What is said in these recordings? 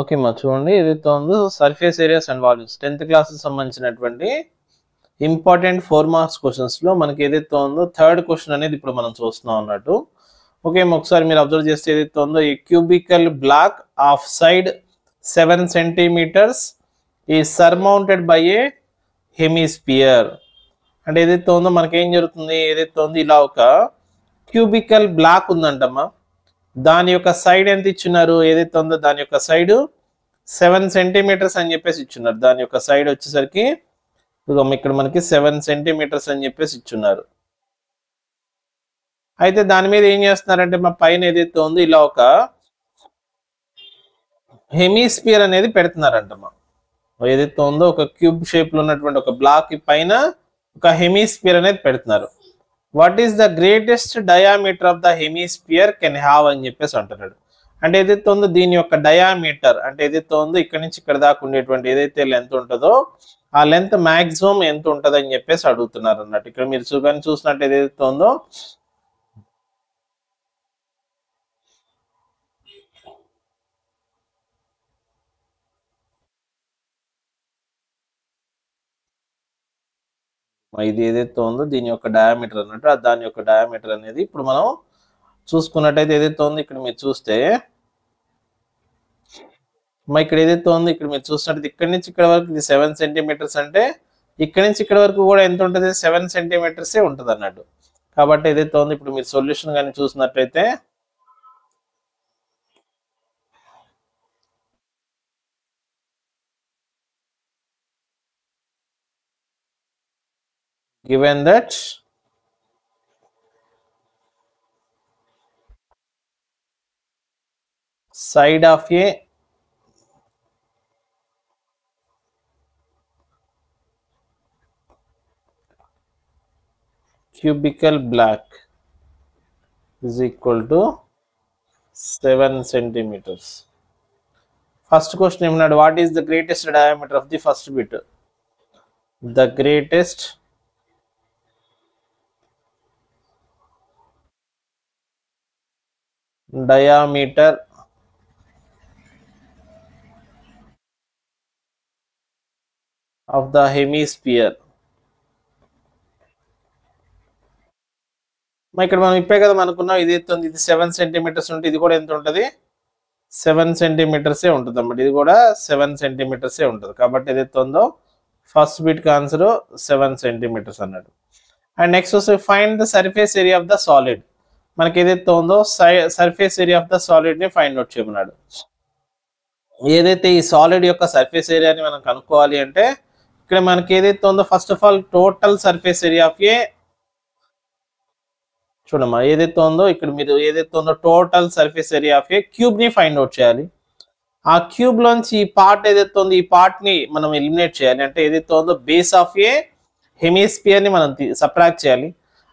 Okay మా చూడండి ఏదైతే ఉందో surface areas and volumes 10th class సంబంధించినటువంటి ఇంపార్టెంట్ 4 మార్క్స్ క్వశ్చన్స్ లో మనకి ఏదైతే ఉందో థర్డ్ క్వశ్చన్ అనేది ఇప్పుడు మనం చూస్తున్నాం అన్నట్టు. ఓకే ఒకసారి మీరు అబ్జర్వ్ చేస్తే ఏదైతే ఉందో ఈ cubical block of side 7 centimetres is surmounted by a hemisphere. అంటే ఏదైతే ఉందో మనకి ఏం జరుగుతుంది, ఏదైతే ఉందో ఇలా ఒక క్యూబికల్ బ్లాక్ ఉందంటమ్మా, దాని యొక్క సైడ్ ఎంత ఇచ్చున్నారు, ఏదైతే ఉందో దాని యొక్క సైడ్ 7 సెంటీమీటర్స్ అని చెప్పేసి ఇచ్చున్నారు. దాని యొక్క సైడ్ వచ్చేసరికి ఇక్కడ మనకి 7 సెంటీమీటర్స్ అని చెప్పేసి ఇచ్చున్నారు. అయితే దాని మీద ఏం చేస్తున్నారంటే మా పైన ఏదైతే ఉందో ఇలా ఒక హెమిస్పియర్ అనేది పెడుతున్నారంటమ్మా. ఏదైతే ఉందో ఒక క్యూబ్ షేప్ లో ఉన్నటువంటి ఒక బ్లాక్ పైన ఒక హెమిస్పియర్ అనేది పెడుతున్నారు. What is the greatest diameter of the hemisphere can have అని చెప్పేసి అంటున్నాడు. అంటే ఏదైతే ఉందో దీని యొక్క డయామీటర్ అంటే ఏదైతే ఉందో ఇక్కడ నుంచి ఇక్కడ దాకా ఉండేటువంటి ఏదైతే లెంత్ ఉంటుందో ఆ లెంత్ మాక్సిమం ఎంత ఉంటుంది అని చెప్పేసి అడుగుతున్నారు అన్నట్టు. ఇక్కడ మీరు చూసినట్టు ఏదైతే ఉందో ఇది ఏదైతే ఉందో దీని యొక్క డయామీటర్ అన్నట్టు, దాని యొక్క డయామీటర్ అనేది ఇప్పుడు మనం చూసుకున్నట్టయితే ఏదైతే ఉందో ఇక్కడ మీరు చూస్తే ఇక్కడ ఏదైతే ఉందో ఇక్కడ మీరు చూసినట్టు ఇక్కడ నుంచి ఇక్కడ వరకు ఇది 7 సెంటీమీటర్స్ అంటే ఇక్కడ నుంచి ఇక్కడ వరకు కూడా ఎంత ఉంటుంది, 7 సెంటీమీటర్సే ఉంటుంది అన్నట్టు. కాబట్టి ఏదైతే ఉందో ఇప్పుడు మీరు సొల్యూషన్ కానీ చూసినట్టయితే given that side of a cubical black is equal to 7 centimeters. First question ఏమన్నాడు, what is the greatest diameter of the first bit? The greatest diameter of the hemisphere. ఇక్కడ మనం ఇప్పే కదా అనుకున్నాం, ఇది ఇది 7 సెంటీమీటర్స్ ఉంటే ఇది కూడా ఎంత ఉంటుంది, 7 సెంటీమీటర్సే ఉంటుంది అన్నమాట. ఇది కూడా 7 సెంటీమీటర్సే ఉంటుంది. కాబట్టి ఏదైతే ఉందో ఫస్ట్ బిట్ కి ఆన్సర్ 7 సెంటీమీటర్స్ అన్నాడు. అండ్ నెక్స్ట్ వస్తే find the surface area of the solid. మనకి ఏదైతే ఉందో surface area of the solid ని ఫైండ్ అవుట్ చేయమన్నాడు. ఏదైతే ఈ సాలిడ్ యొక్క సర్ఫేస్ ఏరియాని మనం కనుక్కోవాలి అంటే ఇక్కడ మనకి ఏదైతే ఉందో first of all total surface area of A, చూడమ్మా ఏదైతే ఉందో ఇక్కడ మీరు ఏదైతే ఉందో total surface area of A cube ని ఫైండ్ అవుట్ చేయాలి. ఆ క్యూబ్ లోంచి ఈ పార్ట్ ఏదైతే ఉందో ఈ పార్ట్ ని మనం ఎలిమినేట్ చేయాలి. అంటే ఏదైతే ఉందో బేస్ ఆఫ్ ఏ హెమిస్పియర్ ని మనం సబ్ట్రాక్ట్ చేయాలి.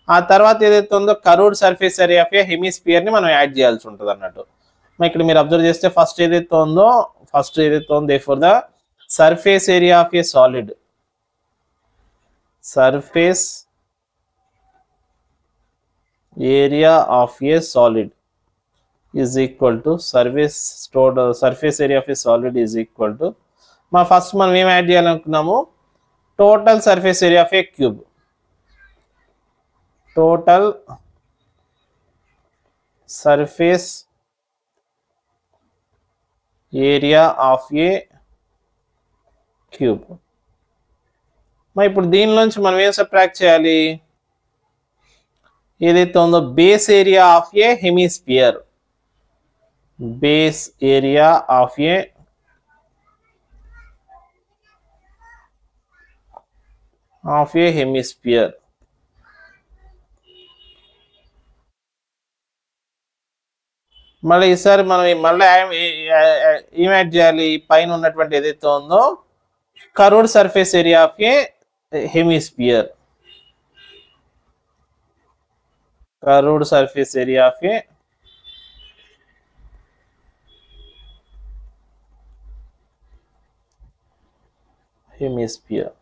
ఆ తర్వాత ఏదైతే ఉందో curved surface area of a hemisphere ని మనం యాడ్ చేయాల్సి ఉంటుంది అన్నట్టు. ఇక్కడ మీరు అబ్జర్వ్ చేస్తే ఫస్ట్ ఏదైతే ఉందో therefore the surface area of a solid, surface area of a solid is equal to surface area of a solid is equal to first మనం ఏం యాడ్ చేయాలనుకున్నాము, total surface area of A cube, total surface area of A cube. ఇప్పుడు దీనిలోంచి మనం ఏం subtract చేయాలి, ఏదైతే ఉందో base area of a hemisphere, base area of a hemisphere. మళ్ళీ ఈసారి మనం మళ్ళీ ఏం యాడ్ చేయాలి, పైన ఉన్నటువంటి ఏదైతే ఉందో curved surface area of a hemisphere, curved surface area of a hemisphere.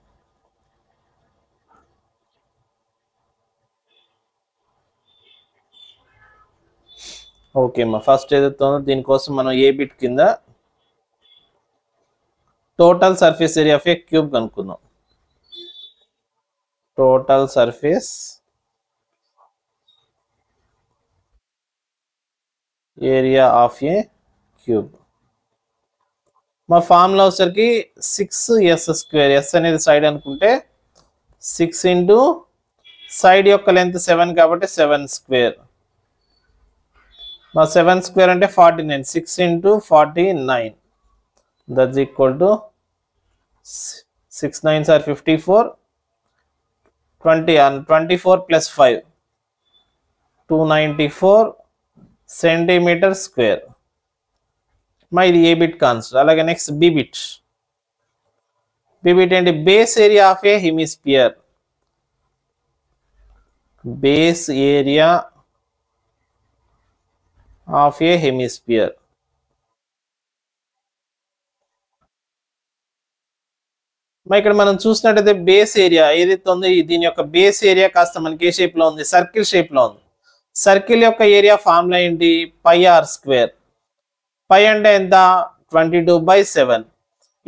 Okay అమ్మా ఫస్ట్ ఏదైతే ఉందో దీనికోసం మనం ఏ బిట్ కింద total surface area of A cube కనుక్కుందాం. Total surface area of A cube. మా ఫార్ములా వచ్చేసరికి 6s². ఎస్ అనేది సైడ్ అనుకుంటే 6 ఇంటూ సైడ్ యొక్క లెంత్ 7 కాబట్టి 7². మా 7² అంటే 49. 6 into 49 that's equal to 6 9s are 54. 24 plus 5 294 centimeter square. మా ఇది ఏ బిట్ కాన్స్టెంట్. అలాగే next B bit. B bit ఏంటి? Base area of a hemisphere. Base area of a hemisphere. ఇక్కడ మనం చూసినట్టయితే బేస్ ఏరియా ఏదైతే ఉందో దీని యొక్క బేస్ ఏరియా కాస్త మనకి ఏ షేప్ లో ఉంది? సర్కిల్ షేప్ లో ఉంది. సర్కిల్ యొక్క ఏరియా ఫార్ములా ఏంటి? πr². పై అంటే ఎంత? 22/7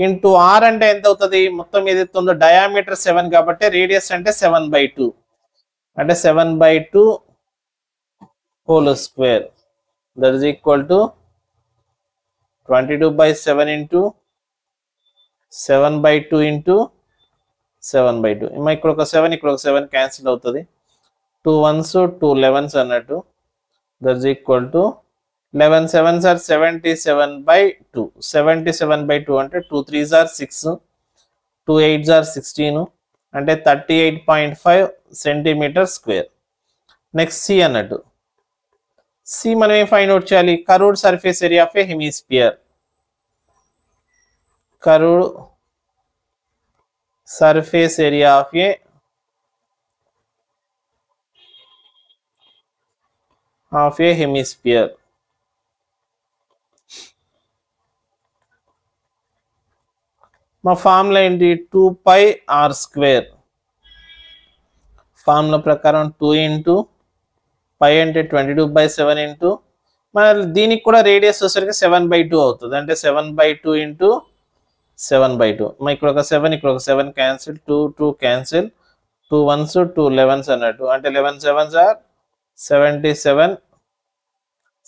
ఇంటూ ఆర్ అంటే ఎంత అవుతుంది? మొత్తం ఏదైతే ఉందో డయామీటర్ 7 కాబట్టి రేడియస్ అంటే 7/2 అంటే 7/2 whole square that is equal to 22/7 into 7/2 into 7/2. ఇక్కడ ఒక 7 ఇక్కడ ఒక 7 క్యాన్సిల్ అవుతుంది. 2 1s 2 11s అన్నట్టు that is equal to 11 7s are 77/2. 77/2 అంటే 2 3s are 6, 2 8s are 16 అంటే 38.5 సెంటీమీటర్ స్క్వేర్. నెక్స్ట్ సి అన్నట్టు. సి మనం ఏం ఫైండ్ అవుట్ చేయాలి? Curved surface area of a hemisphere. Curved surface area of a hemisphere. మా formula ఏంటి? 2πr². Formula ప్రకారం 2 into π అంటే 22/7 ఇంటూ మన దీనికి కూడా రేడియస్ వచ్చేసరికి 7/2 అవుతుంది. అంటే 7/2 ఇంటూ 7/2. ఇక్కడ ఒక 7 ఇక్కడ ఒక 7 క్యాన్సిల్. 2 2 క్యాన్సిల్. 2 1s 2 11s అన్నట్టు అంటే 11 7s are 77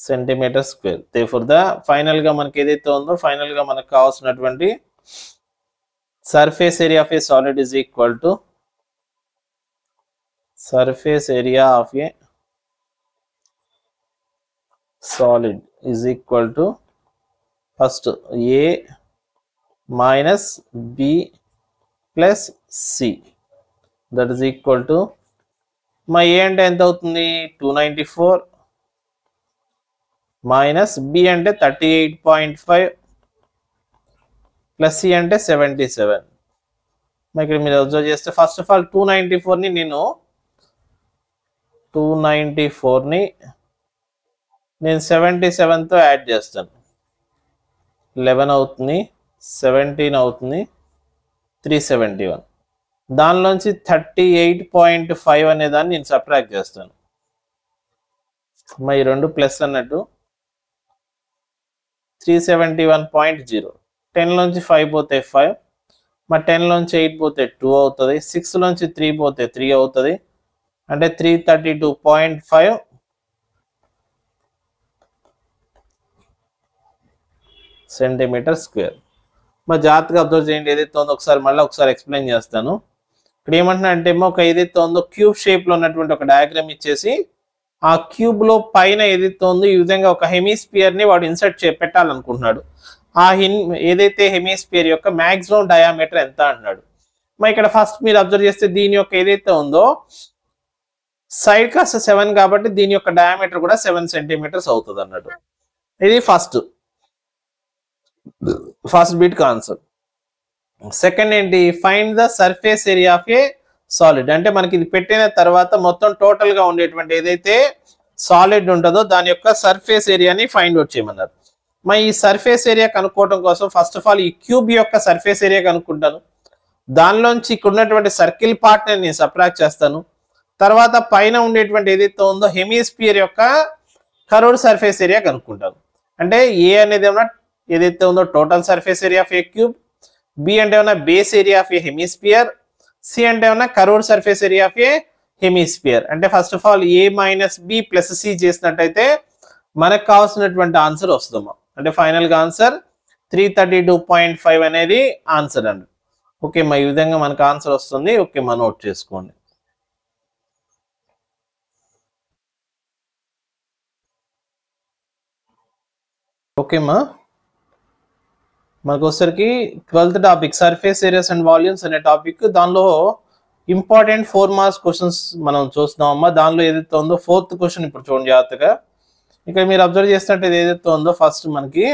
centimetre square. Therefore the final గా మనకి ఏదైతే ఉందో ఫైనల్ గా మనకు కావాల్సినటువంటి surface area of a solid is equal to surface area of a solid is equal to first A minus B plus C that is equal to మా A అంటే ఎంత అవుతుంది? 294 మైనస్ B అంటే 38.5 ప్లస్ సి అంటే 77. ఇక్కడ మీరు observe చేస్తే first of all 294ని నేను 77తో యాడ్ చేస్తాను. 11 అవుతుంది, 17 అవుతుంది, 371. దానిలోంచి 38.5 అనే దాన్ని నేను సబ్ట్రాక్ట్ చేస్తాను. ఈ రెండు ప్లస్ అన్నట్టు 371.0. 10 లోంచి 5 పోతే 5, 10 లోంచి 8 పోతే 2 అవుతుంది, 6 లోంచి 3 పోతే 3 అవుతుంది అంటే 332.5 సెంటీమీటర్ స్క్వేర్. జాగ్రత్తగా అబ్జర్వ్ చేయండి. ఏదైతే ఉందో ఒకసారి ఎక్స్ప్లెయిన్ చేస్తాను. ఇక్కడ ఏమంటున్నా అంటే ఒక ఏదైతే ఉందో క్యూబ్ షేప్ లో ఉన్నటువంటి ఒక డయాగ్రామ్ ఇచ్చేసి ఆ క్యూబ్ లో పైన ఏదైతే ఉందో ఈ విధంగా ఒక హెమిస్పియర్ ని వాడు ఇన్సర్ట్ పెట్టాలనుకుంటున్నాడు. ఏదైతే హెమిస్పియర్ యొక్క మాక్సిమం డయామీటర్ ఎంత అంటున్నాడు. ఇక్కడ ఫస్ట్ మీరు అబ్జర్వ్ చేస్తే దీని యొక్క ఏదైతే ఉందో సైడ్ కాస్త 7 కాబట్టి దీని యొక్క డయామీటర్ కూడా 7 సెంటీమీటర్స్ అవుతుంది అన్నట్టు. ఇది ఫస్ట్ బిట్ కాన్సెప్ట్. సెకండ్ ఏంటి? Find the surface area of a solid. అంటే మనకి ఇది పెట్టిన తర్వాత మొత్తం టోటల్ గా ఉండేటువంటి ఏదైతే సాలిడ్ ఉంటుందో దాని యొక్క సర్ఫేస్ ఏరియాని ఫైండ్ అవుట్ చేయమన్నారు. ఈ సర్ఫేస్ ఏరియా కనుక్కోవడం కోసం ఫస్ట్ ఆఫ్ ఆల్ ఈ క్యూబ్ యొక్క సర్ఫేస్ ఏరియా కనుక్కుంటాను. దానిలోంచి ఇక్కడ ఉన్నటువంటి సర్కిల్ పార్ట్ నేను సబ్ట్రాక్ట్ చేస్తాను. తర్వాత పైన ఉండేటువంటి ఏదైతే ఉందో హెమిస్పియర్ యొక్క కర్వ్డ్ సర్ఫేస్ ఏరియా కనుక్కుంటాను. అంటే ఏ అనేది ఏదైతే ఉందో total surface area of A cube, B అంటే ఏమన్నా base area of a hemisphere, C అంటే ఏమన్నా curved surface area of a hemisphere. అంటే first of all A minus B plus C చేసినట్టయితే మనకు కావాల్సినటువంటి ఆన్సర్ వస్తుందమ్మా. అంటే ఫైనల్ గా ఆన్సర్ 332.5 అనేది ఆన్సర్ అండి. ఓకే మా ఈ విధంగా మనకు ఆన్సర్ వస్తుంది. ఓకే మా నోట్ చేసుకోండి. ఓకే మా మనకు వచ్చేసరికి 12th topic surface areas and volumes అనే టాపిక్. దానిలో ఇంపార్టెంట్ 4 మార్క్స్ క్వశ్చన్స్ మనం చూస్తున్నామమ్మా. దానిలో ఏదైతే ఉందో 4th క్వశ్చన్ ఇప్పుడు చూడండి జాగ్రత్తగా. ఇక్కడ మీరు అబ్జర్వ్ చేసినట్టు ఏదైతే ఉందో ఫస్ట్ మనకి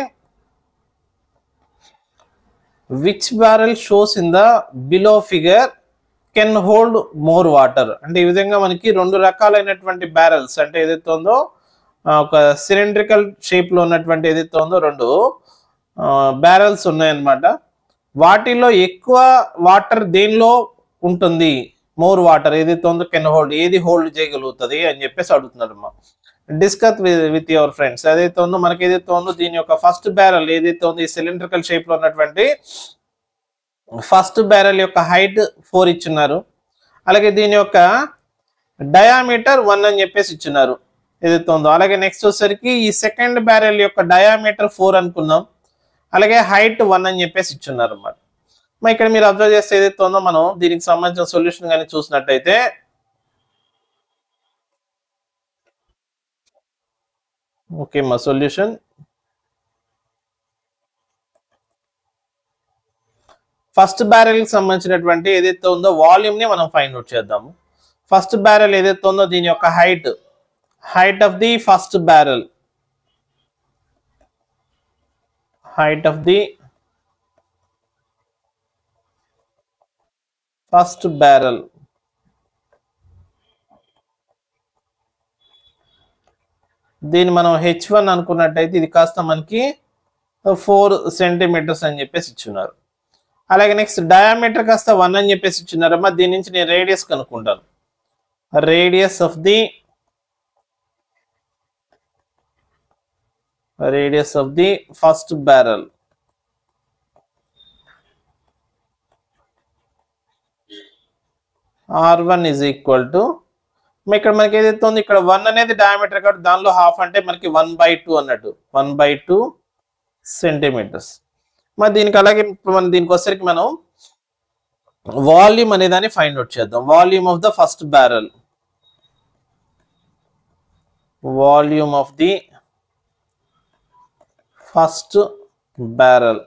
which barrel shows in the below figure can hold more water. అంటే ఈ విధంగా మనకి 2 రకాలైనటువంటి బ్యారెల్స్ అంటే ఏదైతే ఉందో ఒక సిలిండ్రికల్ షేప్ లో ఉన్నటువంటి ఏదైతే ఉందో 2 బ్యారెల్స్ ఉన్నాయన్నమాట. వాటిలో ఎక్కువ వాటర్ దేనిలో ఉంటుంది, మోర్ వాటర్ ఏదైతే ఉందో కెన్ హోల్డ్, ఏది హోల్డ్ చేయగలుగుతుంది అని చెప్పేసి అడుగుతున్నారు అమ్మా. Discuss with your friends. ఏదైతే ఉందో మనకి ఏదైతే ఉందో దీని యొక్క ఫస్ట్ బ్యారెల్ ఏదైతే ఉందో ఈ సిలిండ్రికల్ షేప్ లో ఉన్నటువంటి ఫస్ట్ బ్యారెల్ యొక్క హైట్ 4 ఇచ్చున్నారు. అలాగే దీని యొక్క డయామీటర్ 1 అని చెప్పేసి ఇచ్చున్నారు ఏదైతే ఉందో. అలాగే నెక్స్ట్ వచ్చేసరికి ఈ సెకండ్ బ్యారెల్ యొక్క డయామీటర్ 4 అనుకుందాం. అలాగే హైట్ 1 అని చెప్పేసి ఇచ్చున్నారు అన్నమాట. మరి ఇక్కడ మీరు అబ్జర్వ్ చేస్తే ఏదైతే ఉందో మనం దీనికి సంబంధించిన సొల్యూషన్ కానీ చూసినట్టయితే ఓకే మా సొల్యూషన్ ఫస్ట్ బ్యారెల్ కి సంబంధించినటువంటి ఏదైతే ఉందో వాల్యూమ్ ని మనం ఫైండ్ అవుట్ చేద్దాము. ఫస్ట్ బ్యారెల్ ఏదైతే ఉందో దీని యొక్క height of the first barrel, height of the first barrel దీన్ని మనం h1 అనుకున్నట్టయితే ఇది కాస్త మనకి 4 సెంటీమీటర్స్ అని చెప్పేసి ఇచ్చున్నారు. అలాగే నెక్స్ట్ డయామీటర్ కాస్త 1 అని చెప్పేసి ఇచ్చున్నారమ్మా. దీని నుంచి నేను రేడియస్ కనుక్కుంటాను. Radius of the first barrel R1 is equal to ఇక్కడ మనకి ఏదైతే ఉంది ఇక్కడ 1 అనేది డయామీటర్ కాబట్టి దానిలో హాఫ్ అంటే మనకి 1/2 అన్నట్టు 1/2 సెంటీమీటర్స్. మరి దీనికి అలాగే మనం దీనికి వచ్చేసరికి మనం వాల్యూమ్ అనే దాన్ని ఫైండ్ అవుట్ చేద్దాం. Volume of the first barrel, volume of the first barrel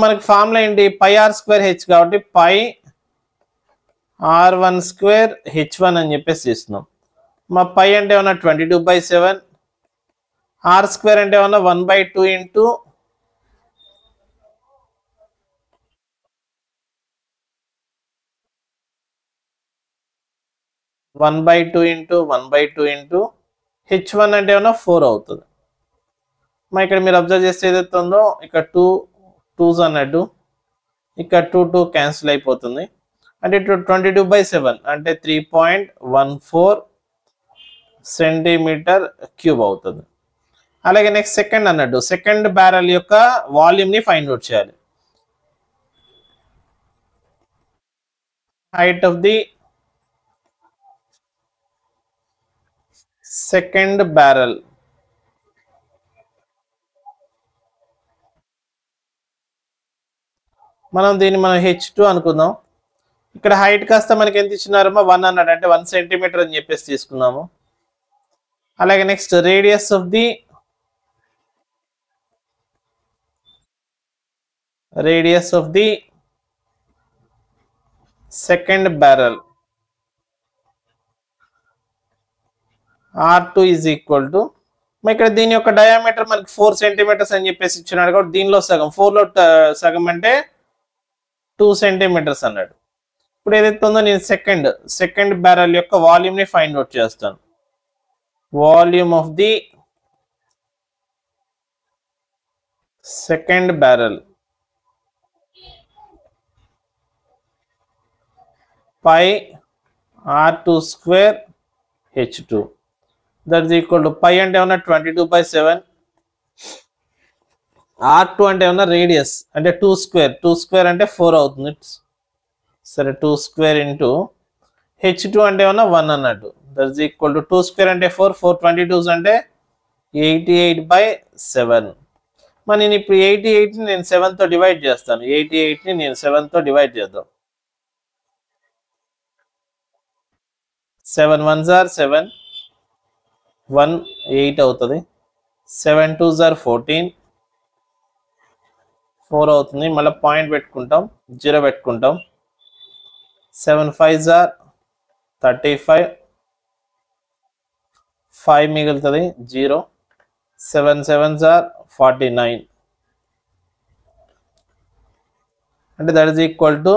మనకి ఫార్ములా ఏంటి, పై r స్క్వేర్ h కాబట్టి పై r1 స్క్వేర్ h1 అని చెప్పేసి చేస్తున్నాం. మా పై అంటే ఏమన్నా 22/7, r స్క్వేర్ అంటే ఏమన్నా 1/2 ఇంటూ 1/2 ఇంటూ h1 అంటే ఏమన్నా 4 అవుతుంది. మా ఇక్కడ మీరు అబ్జర్వ్ చేస్తే ఏదైతే ఉందో ఇక్కడ 2's అన్నట్టు ఇక్కడ 2 క్యాన్సిల్ అయిపోతుంది. అంటే 22/7 అంటే 3.14 సెంటీమీటర్ క్యూబ్ అవుతుంది. అలాగే నెక్స్ట్ సెకండ్ అన్నట్టు సెకండ్ బ్యారెల్ యొక్క వాల్యూమ్ ని ఫైండ్ అవుట్ చేయాలి. Height of the second barrel మనం దీన్ని h2 అనుకుందాం. ఇక్కడ హైట్ కాస్త మనకి ఎంత ఇచ్చినారమ్మా 1 అన్నాడు అంటే 1 సెంటీమీటర్ అని చెప్పేసి తీసుకుందాము. అలాగే next radius of the second barrel R2 is equal to ఇక్కడ దీని యొక్క డయామీటర్ మనకి 4 సెంటీమీటర్స్ అని చెప్పేసి ఇచ్చినాడు కాబట్టి దీనిలో సగం 4లో సగం అంటే 2 సెంటీమీటర్స్ అన్నాడు. ఇప్పుడు ఏదైతే ఉందో నేను సెకండ్ బ్యారెల్ యొక్క వాల్యూమ్ ని ఫైండ్ అవుట్ చేస్తాను. Volume of the second barrel pi R2 square h2 that is equal to pi అంటే ఏమన్నా 22/7 R2 అంటే ఏమన్నా రేడియస్ అంటే 2 స్క్వేర్, 2 స్క్వేర్ అంటే 4 అవుతుంది. సరే 2 స్క్వేర్ ఇంటూ H2 అంటే ఏమన్నా 1 అన్నట్టు. That is equal to 2 square అంటే 4, 422 అంటే 88/7. మరి నేను ఇప్పుడు 88ని నేను 7తో డివైడ్ చేస్తాను. 88ని నేను 7తో డివైడ్ చేద్దాం. 7 1s are 7, 1 8 అవుతుంది. 7 2s are 14, 4 అవుతుంది. మళ్ళీ పాయింట్ పెట్టుకుంటాం, 0 పెట్టుకుంటాం. 7 5s are 35, 5 మిగులుతుంది 0. 7 7s are 49. అంటే that is equal to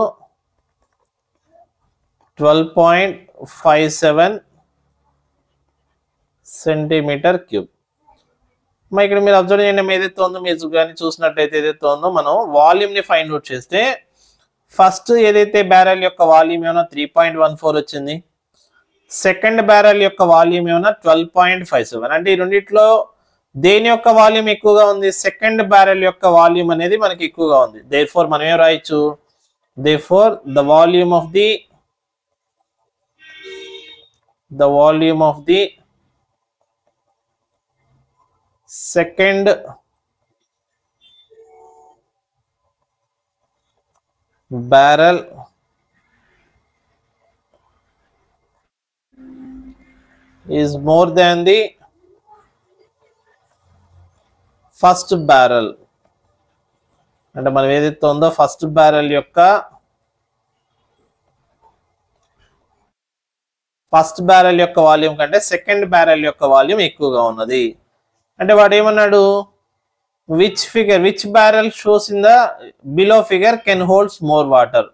12.57 centimetre cube. మరి ఇక్కడ మీరు అబ్జర్వ్ చేయండి, ఏదైతే ఉందో మీరు కానీ చూసినట్టయితే ఏదైతే ఉందో మనం వాల్యూమ్ని ఫైండ్ అవుట్ చేస్తే ఫస్ట్ ఏదైతే బ్యారెల్ యొక్క వాల్యూమ్ ఏమైనా 3.14 వచ్చింది. సెకండ్ బ్యారెల్ యొక్క వాల్యూమ్ ఏమైనా 12.57. అంటే ఈ రెండిట్లో దేని యొక్క వాల్యూమ్ ఎక్కువగా ఉంది? సెకండ్ బ్యారెల్ యొక్క వాల్యూమ్ అనేది మనకి ఎక్కువగా ఉంది. దేర్ఫోర్ మనం ఏం రాయొచ్చు? Therefore the volume of the second barrel is more than the first barrel. అంటే మనం ఏదైతే ఉందో ఫస్ట్ బ్యారెల్ యొక్క వాల్యూమ్ కంటే సెకండ్ బ్యారెల్ యొక్క వాల్యూమ్ ఎక్కువగా ఉన్నది. అంటే వాడు ఏమన్నాడు? Which barrel shows in the below figure can holds more water.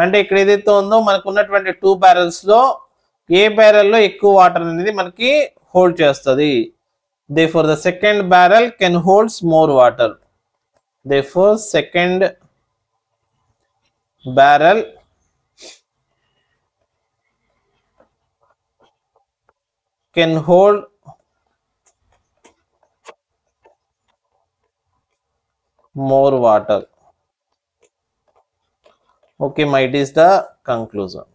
అంటే ఇక్కడ ఏదైతే ఉందో మనకు ఉన్నటువంటి 2 బ్యారెల్స్ లో ఏ బ్యారెల్లో ఎక్కువ వాటర్ అనేది మనకి హోల్డ్ చేస్తుంది. Therefore the second barrel can holds more water. Therefore second barrel can hold more water. Okay, it is the conclusion.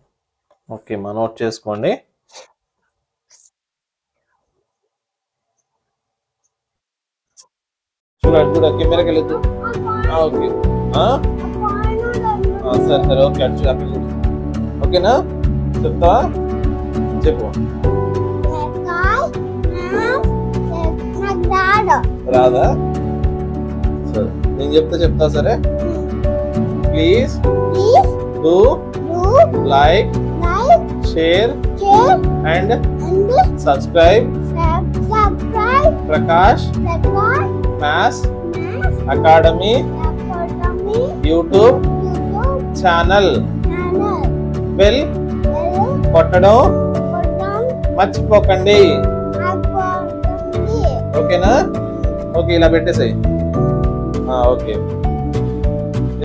Okay, మా నోట్ చేసుకోండి. చూడ కెమెరాకి వెళ్ళదు. ఓకే సరే ఓకే అక్కడ చూడు. ఓకేనా? చెప్తావా? చెప్పు. రాదా? సరే నేను చెప్తా సరే. Please do like share and subscribe Prakash maths academy YouTube channel. Bell కొట్టడం మర్చిపోకండి. ఓకేనా? ఓకే ఇలా పెట్టేసాయి. ఓకే.